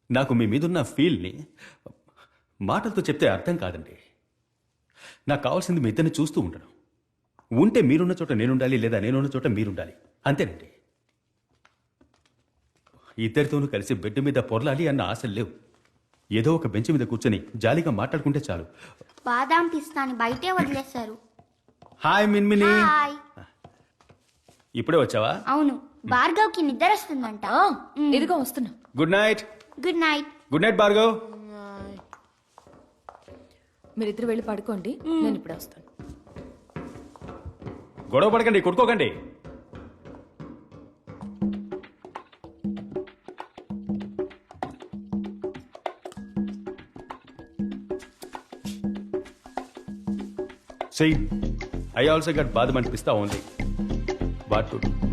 నాకు మీ మీదున్న ఫీల్ని మాటలతో చెప్తే అర్థం కాదండి. నాకు కావాల్సింది మీ ఇద్దరిని చూస్తూ ఉండడం. ఉంటే మీరున్న చోట నేనుండాలి, లేదా నేనున్న చోట మీరుండాలి, అంతేనండి. ఇద్దరితోనూ కలిసి బెడ్ మీద పొరలాలి అన్న ఆశలు లేవు. ఏదో ఒక బెంచ్ మీద కూర్చొని జాలీగా మాట్లాడుకుంటే చాలు. బాదాం పిస్తాని బయటే వదిలేశారు. హాయ్ మిన్మిని. హాయ్. ఇప్పుడే వచ్చావా? అవును, భార్గవ్కి నిద్ర వస్తుందంట. ఇదిగో వస్తున్నా. Good night. Good night. Good night Bhargav. మీరిద్దరు వెళ్ళి పడుకోండి, నేను ఇప్పుడే వస్తాను. గొడవ పడకండి, కొట్టుకోకండి. See, I also got badam and pista only. What to do?